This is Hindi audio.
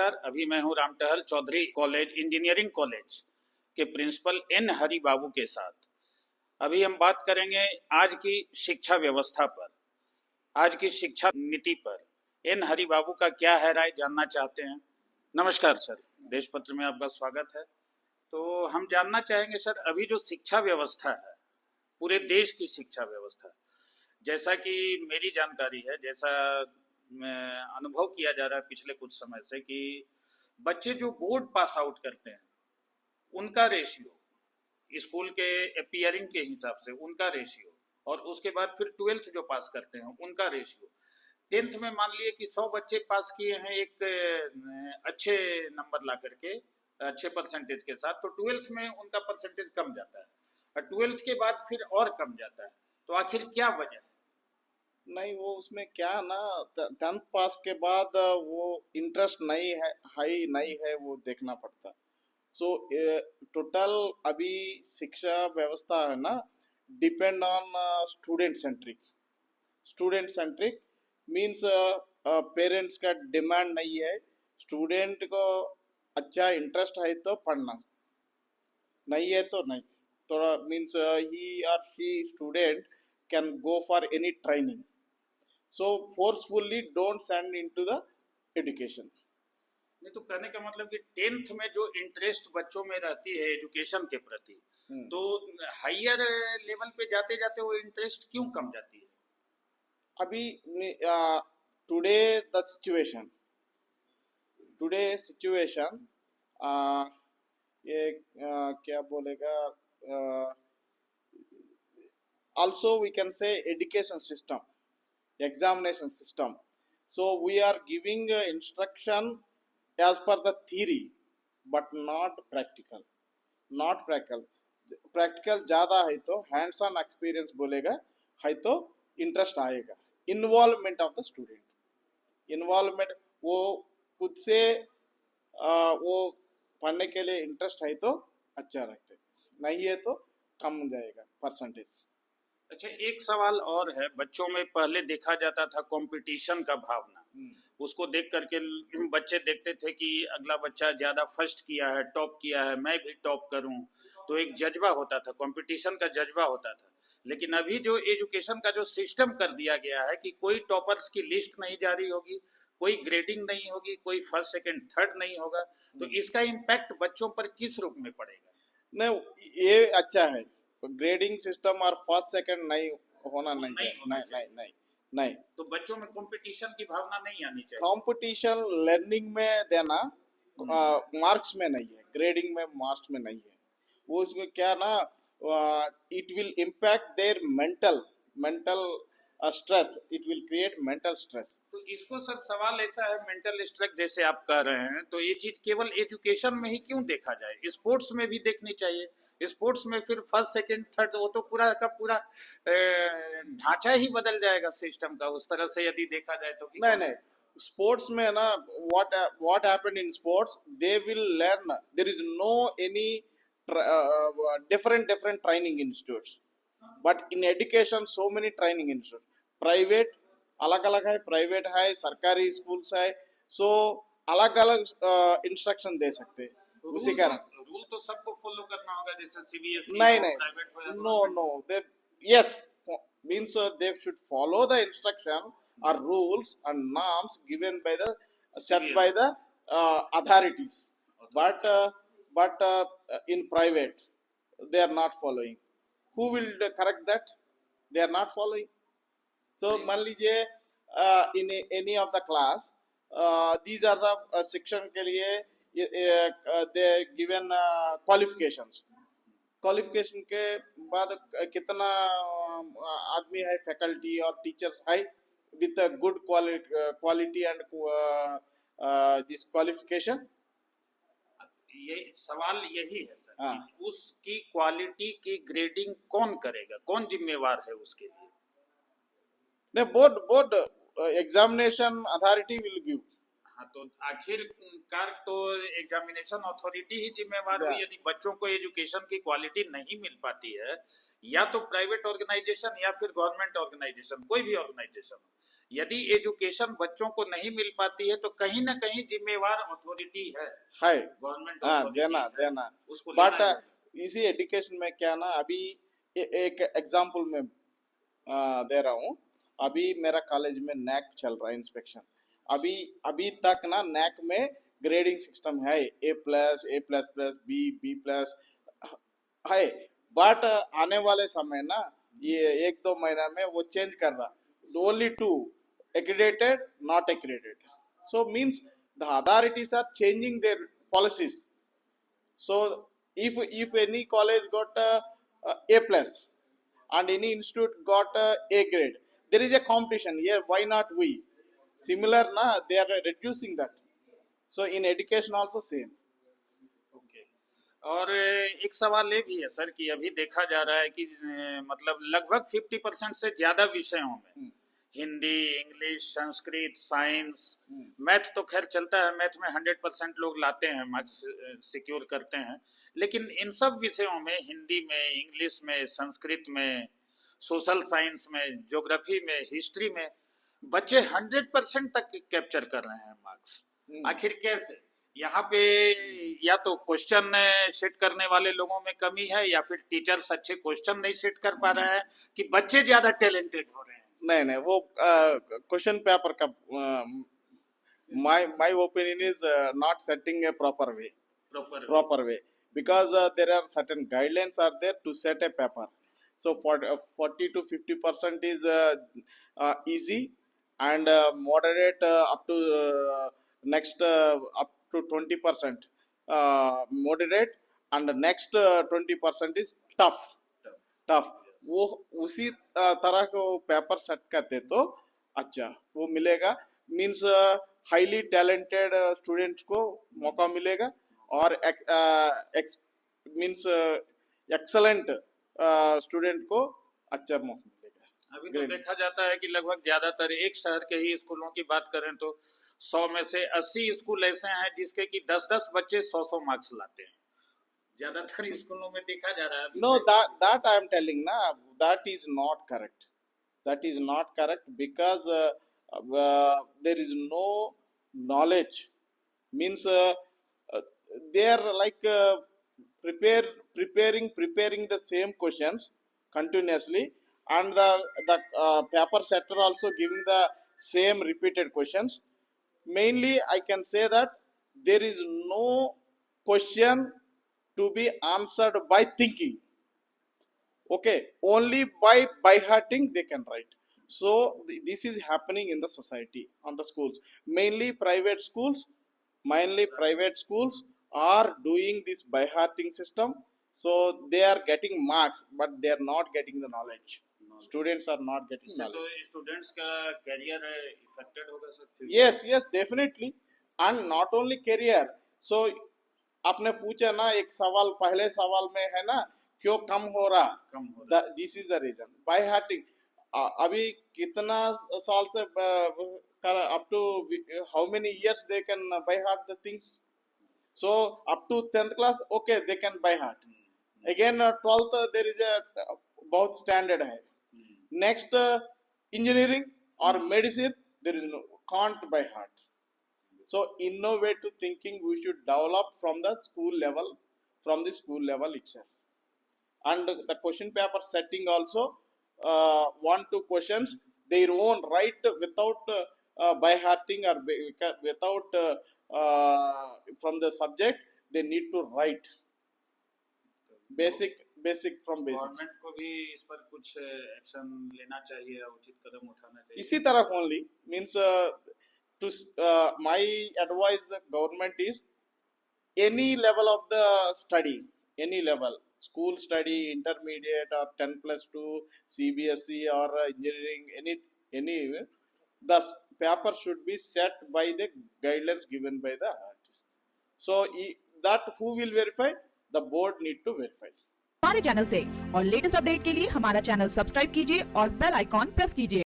सर, अभी मैं हूँ Ramtahal Chaudhary college engineering college के प्रिंसिपल एन हरि बाबू के साथ। अभी हम बात करेंगे आज की शिक्षा व्यवस्था पर, आज की शिक्षा नीति पर। एन हरि बाबू का क्या है राय जानना चाहते हैं। नमस्कार सर, देशपत्र में आपका स्वागत है। तो हम जानना चाहेंगे सर, अभी जो शिक्षा व्यवस्था है, पूरे देश की शिक्षा व्यवस्था, जैसा कि मेरी जानकारी है, जैसा अनुभव किया जा रहा है पिछले कुछ समय से, कि बच्चे जो बोर्ड पास आउट करते हैं उनका रेशियो, स्कूल के अपीयरिंग के हिसाब से उनका रेशियो, और उसके बाद फिर 12th जो पास करते हैं उनका रेशियो। 10th में मान लिए कि 100 बच्चे पास किए हैं एक अच्छे नंबर ला करके, अच्छे परसेंटेज के साथ, तो 12th में उनका परसेंटेज कम जाता है, और 12th के बाद फिर और कम जाता है। तो आखिर क्या वजह है? नहीं, वो उसमें क्या ना, 10th पास के बाद वो इंटरेस्ट नहीं है, हाई नहीं है, वो देखना पड़ता। सो टोटल अभी शिक्षा व्यवस्था है ना, depend on student centric means parents का डिमांड नहीं है। स्टूडेंट को अच्छा इंटरेस्ट है तो पढ़ना, नहीं है तो नहीं। थोड़ा मीन्स ही और she student can go for any training, so forcefully don't send into the education. नहीं, तो कहने का मतलब कि 10th में जो इंटरेस्ट बच्चों में रहती है एजुकेशन के प्रति, तो हायर लेवल पे जाते जाते वो इंटरेस्ट क्यों कम जाती है? अभी टुडे द सिचुएशन ये क्या बोलेगा, also we can say education system, examination system. So we are giving instruction as per the theory but not practical ज़्यादा है तो hands on experience बोलेगा, है तो इंटरेस्ट आएगा। Involvement of the student, involvement, वो खुद से वो पढ़ने के लिए इंटरेस्ट है तो अच्छा रखते, नहीं है तो कम जाएगा परसेंटेज। अच्छा, एक सवाल और है, बच्चों में पहले देखा जाता था कंपटीशन का भावना, उसको देख करके बच्चे देखते थे कि अगला बच्चा ज्यादा फर्स्ट किया है, टॉप किया है, मैं भी टॉप करूं, तो एक जज्बा होता था, कंपटीशन का जज्बा होता था। लेकिन अभी जो एजुकेशन का जो सिस्टम कर दिया गया है कि कोई टॉपर्स की लिस्ट नहीं जारी होगी, कोई ग्रेडिंग नहीं होगी, कोई फर्स्ट सेकंड थर्ड नहीं होगा, तो इसका इम्पैक्ट बच्चों पर किस रूप में पड़ेगा? नहीं, ये अच्छा है, ग्रेडिंग सिस्टम और फर्स्ट सेकंड नहीं होना, नहीं। तो बच्चों में कंपटीशन की भावना नहीं आनी चाहिए। कंपटीशन लर्निंग में देना, मार्क्स में नहीं है, ग्रेडिंग में, मार्क्स में नहीं है। वो उसमें क्या ना, it will impact their mental stress, it will create mental stress. तो इसको सर सवाल ऐसा है, मेंटल स्ट्रेस जैसे आप कह रहे हैं, तो ये चीज केवल एजुकेशन में ही क्यों देखा जाए, स्पोर्ट्स में भी देखनी चाहिए। स्पोर्ट्स में फिर फर्स्ट सेकंड थर्ड, वो तो पूरा का पूरा ढांचा ही बदल जाएगा सिस्टम का, उस तरह से यदि देखा जाए तो। नहीं, स्पोर्ट्स में ना, what happened in sports, they will learn, there is no any different training institutes, but in education so many training institutes, private अलग अलग है, प्राइवेट है, सरकारी स्कूल्स है, सो अलग अलग इंस्ट्रक्शन दे सकते हैं। उसी कारण रूल तो सबको फॉलो करना होगा, जैसे सीबीएसई, नहीं, no, they, yes, means they should follow the instruction or rules and norms given by the set by the authorities, but in private they are not following. Who will correct that? They are not following. So मान लीजिए in any of the class, these are the section के लिए they given qualifications. क्वालिफिकेशन के बाद कितना आदमी है, फैकल्टी और टीचर्स है with a good quality and this qualification. ये सवाल यही है सर, उसकी क्वालिटी की ग्रेडिंग कौन करेगा, कौन जिम्मेवार है उसके लिए? नहीं, board examination authority will give. हाँ, तो आखिरकार तो एग्जामिनेशन अथॉरिटी ही जिम्मेवार है। यदि बच्चों को एजुकेशन की क्वालिटी नहीं मिल पाती है, या तो प्राइवेट ऑर्गेनाइजेशन या फिर गवर्नमेंट ऑर्गेनाइजेशन, कोई भी ऑर्गेनाइजेशन, यदि एजुकेशन बच्चों को नहीं मिल पाती है तो कहीं ना कहीं जिम्मेवार अथॉरिटी है, है गवर्नमेंट हाँ अथॉरिटी देना है, देना उसको बट लेना है। इसी एजुकेशन में क्या ना अभी एक एग्जांपल में दे रहा हूँ। अभी मेरा कॉलेज में नैक चल रहा है इंस्पेक्शन। अभी अभी तक ना नैक में ग्रेडिंग सिस्टम है A++, B++ है। बट आने वाले समय ना ये 1-2 महीना में वो चेंज कर रहा, only 2 accredited, not accredited. So means the authorities are changing their policies. So if any college got A+ and any institute got A grade, there is a competition. Yeah, why not we? Similar na, they are reducing that. So in education also same. Okay. और एक सवाल ये भी है सर कि अभी देखा जा रहा है कि मतलब लगभग 50% से ज्यादा विषयों में Hindi, English, Sanskrit, science, math तो खैर चलता है, मैथ में 100% लोग लाते हैं, मार्क्स सिक्योर करते हैं, लेकिन इन सब विषयों में हिंदी में, इंग्लिश में, संस्कृत में, सोशल साइंस में, ज्योग्राफी में, हिस्ट्री में बच्चे 100% तक कैप्चर कर रहे हैं मार्क्स। आखिर कैसे? यहाँ पे या तो क्वेश्चन सेट करने वाले लोगों में कमी है या फिर टीचर्स अच्छे क्वेश्चन नहीं सेट कर पा रहे हैं कि बच्चे ज्यादा टैलेंटेड हो रहे हैं। नहीं वो क्वेश्चन पेपर का my opinion is not setting a proper way because there are certain guidelines are there to set a paper. So for 40 to 50% is easy and moderate up to next up to 20% moderate and next 20% is tough. वो उसी तरह को पेपर सेट करते तो अच्छा वो मिलेगा। मीन्स हाईली टैलेंटेड स्टूडेंट्स को मौका मिलेगा और मीन्स एक्सलेंट स्टूडेंट को अच्छा मौका मिलेगा। अभी तो देखा जाता है कि लगभग ज्यादातर एक शहर के ही स्कूलों की बात करें तो 100 में से 80 स्कूल ऐसे हैं जिसके कि 10-10 बच्चे 100 मार्क्स लाते हैं। ज्यादातर स्कूलों में देखा जा रहा है। No, that I am telling na, that is not correct. That is not correct because there is no knowledge. Means they are like preparing the same questions continuously, and the paper setter also giving the same repeated questions. Mainly, I can say that there is no question to be answered by thinking. Okay, only by hearting they can write. So this is happening in the society, on the schools. Mainly private schools are doing this by hearting system. So they are getting marks, but they are not getting the knowledge. Students are not getting knowledge. तो स्टूडेंट्स का कैरियर इफेक्टेड होगा sir? Yes, definitely, and not only career. So आपने पूछा ना एक सवाल, पहले सवाल में है ना क्यों कम हो रहा, this is the reason by hearting. अभी कितना साल से up to how many years they can by heart the things. So up to 10th class okay they can by heart, again 12th there is a बहुत स्टैंडर्ड है। नेक्स्ट इंजीनियरिंग और medicine there is no can't by heart. So innovative thinking we should develop from the school level itself. And the question paper setting also 1-2 questions their own write without by hearting or without from the subject they need to write basic from basics. Government को भी इस पर कुछ एक्शन लेना चाहिए, उचित कदम उठाना चाहिए। इसी तरह only means to my advice the government is any level of the study, any level, school study, intermediate or 10+2 CBSE or engineering, any the paper should be set by the guidelines given by the authorities. So that who will verify? The board need to verify. हमारे चैनल से और लेटेस्ट अपडेट के लिए हमारा चैनल सब्सक्राइब कीजिए और बेल आइकॉन प्रेस कीजिए।